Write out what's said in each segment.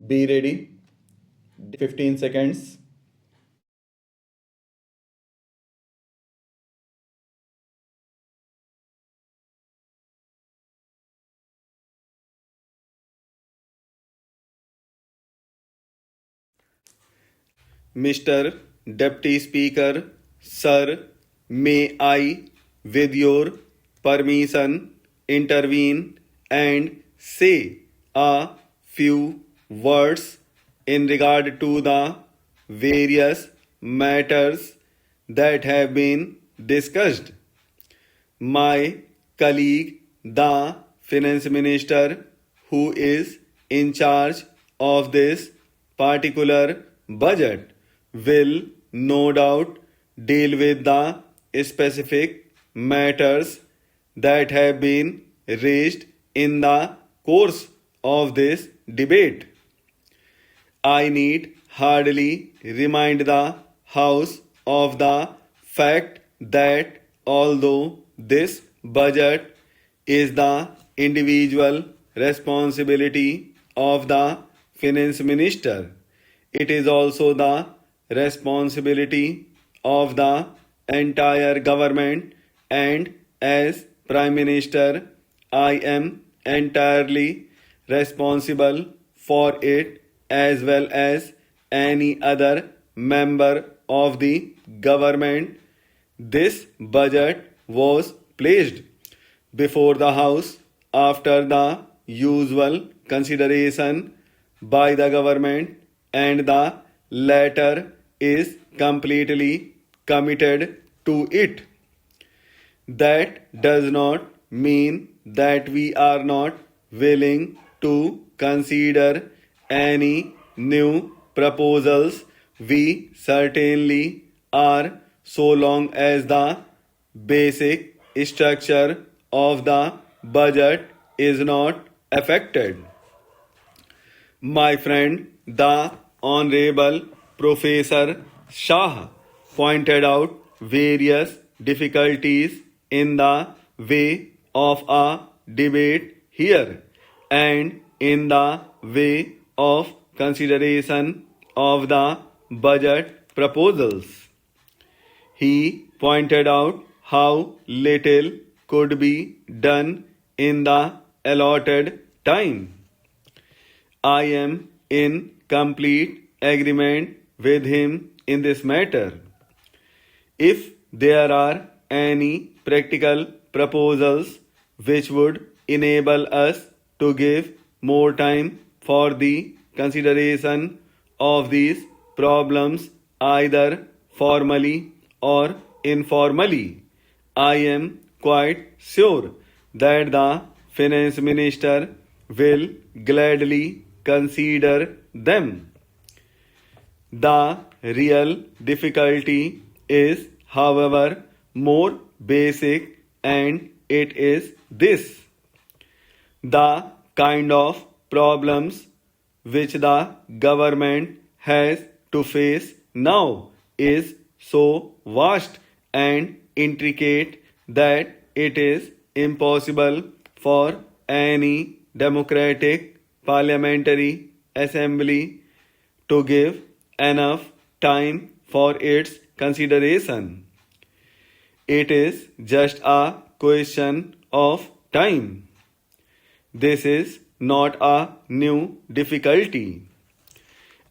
Be ready. 15 seconds. Mr. Deputy Speaker, Sir, may I, with your permission, intervene and say a few words in regard to the various matters that have been discussed. My colleague, the finance minister, who is in charge of this particular budget, will no doubt deal with the specific matters that have been raised in the course of this debate. I need hardly remind the House of the fact that although this budget is the individual responsibility of the finance minister, it is also the responsibility of the entire government, and as Prime Minister, I am entirely responsible for it as well as any other member of the government. This budget was placed before the House after the usual consideration by the government, and the latter is completely committed to it. That does not mean that we are not willing to consider any new proposals. We certainly are, so long as the basic structure of the budget is not affected. My friend, the Honorable Professor Shah pointed out various difficulties in the way of a debate here and in the way of consideration of the budget proposals. He pointed out how little could be done in the allotted time. I am in complete agreement with him in this matter. If there are any practical proposals which would enable us to give more time for the consideration of these problems, either formally or informally, I am quite sure that the finance minister will gladly consider them. The real difficulty is, however, more basic, and it is this: the kind of problems which the government has to face now is so vast and intricate that it is impossible for any democratic parliamentary assembly to give enough time for its consideration. It is just a question of time. This is not a new difficulty.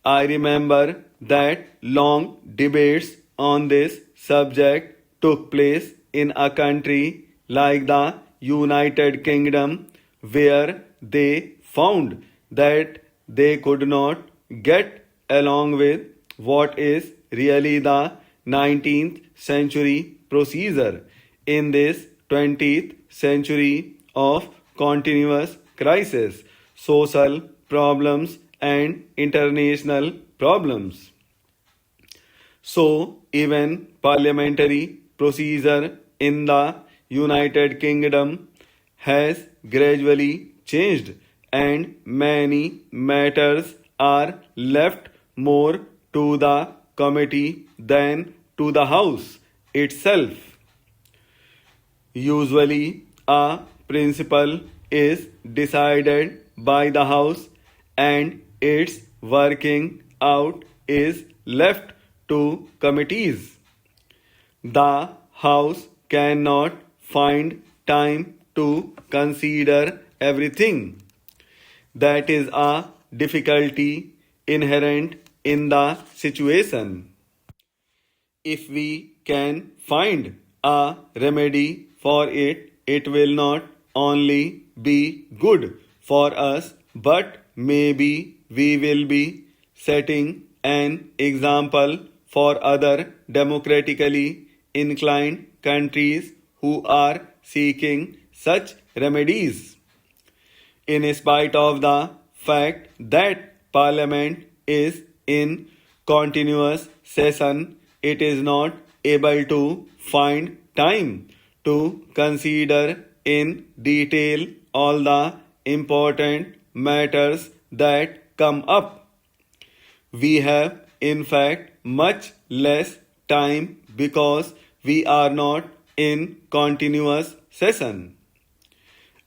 I remember that long debates on this subject took place in a country like the United Kingdom, where they found that they could not get along with what is really the 19th century procedure in this 20th century of continuous crisis, social problems, and international problems. So, even parliamentary procedure in the United Kingdom has gradually changed, and many matters are left more to the committee than to the House itself. Usually, a principle is decided by the House, and its working out is left to committees. The House cannot find time to consider everything. That is a difficulty inherent in the situation. If we can find a remedy for it, it will not only be good for us, but maybe we will be setting an example for other democratically inclined countries who are seeking such remedies. In spite of the fact that Parliament is in continuous session, it is not able to find time to consider in detail all the important matters that come up. We have, in fact, much less time because we are not in continuous session.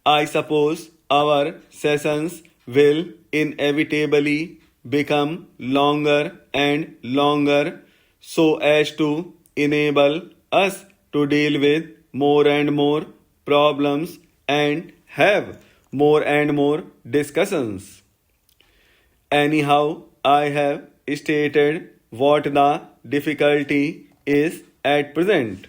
I suppose our sessions will inevitably become longer and longer so as to enable us to deal with more and more problems and have more and more discussions. Anyhow, I have stated what the difficulty is at present.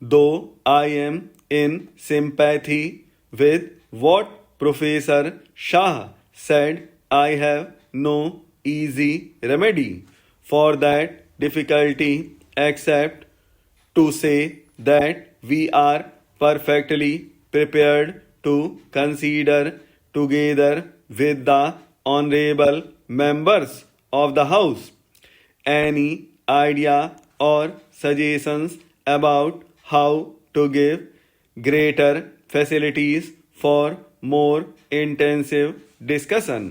Though I am in sympathy with what Professor Shah said, I have no easy remedy for that difficulty except to say that we are perfectly prepared to consider together with the honorable members of the House any idea or suggestions about how to give greater facilities for more intensive discussion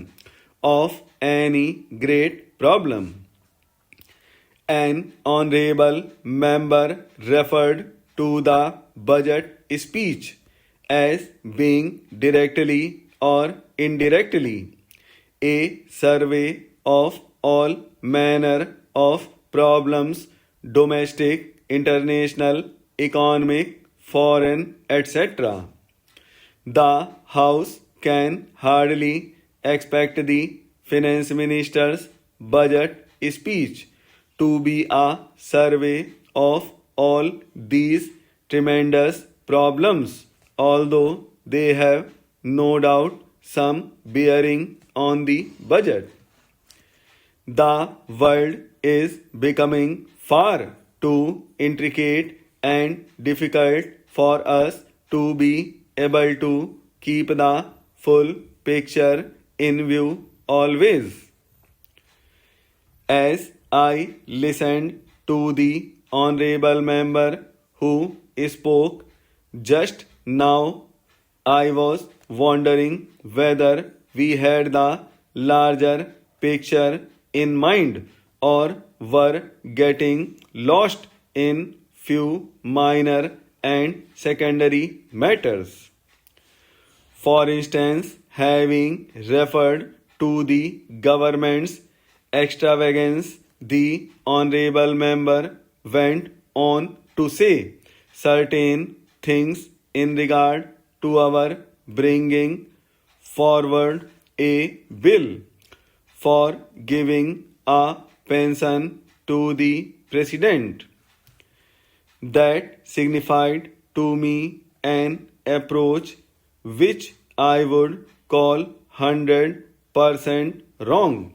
of any great problem. An honorable member referred to the budget speech as being directly or indirectly a survey of all manner of problems, domestic, international, economic, foreign, etc. The House can hardly expect the finance minister's budget speech to be a survey of all these tremendous problems, although they have no doubt some bearing on the budget. The world is becoming far too intricate and difficult for us to be able to keep the full picture in view always. As I listened to the honorable member who spoke just now, I was wondering whether we had the larger picture in mind or were getting lost in few minor and secondary matters. For instance, having referred to the government's extravagance, the honorable member went on to say certain things in regard to our bringing forward a bill for giving a pension to the president. That signified to me an approach which I would call 100% wrong.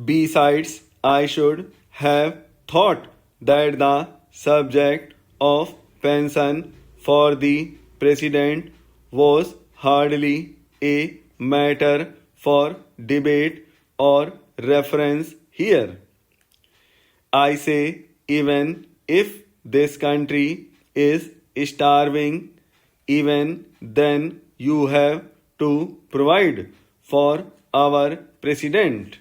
Besides, I should have thought that the subject of pension for the president was hardly a matter for debate or reference here. I say, even if this country is starving, even then you have to provide for our president.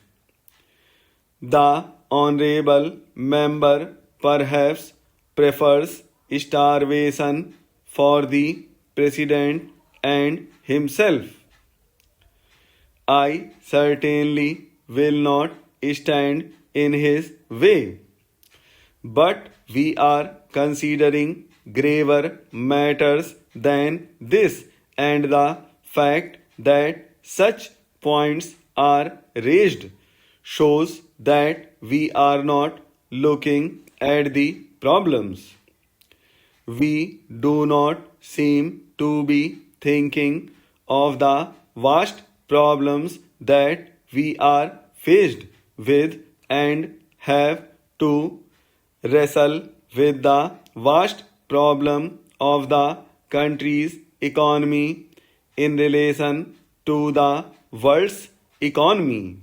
The honorable member perhaps prefers starvation for the president and himself. I certainly will not stand in his way. But we are considering graver matters than this, and the fact that such points are raised shows that we are not looking at the problems. We do not seem to be thinking of the vast problems that we are faced with and have to wrestle with the vast problem of the country's economy in relation to the world's economy.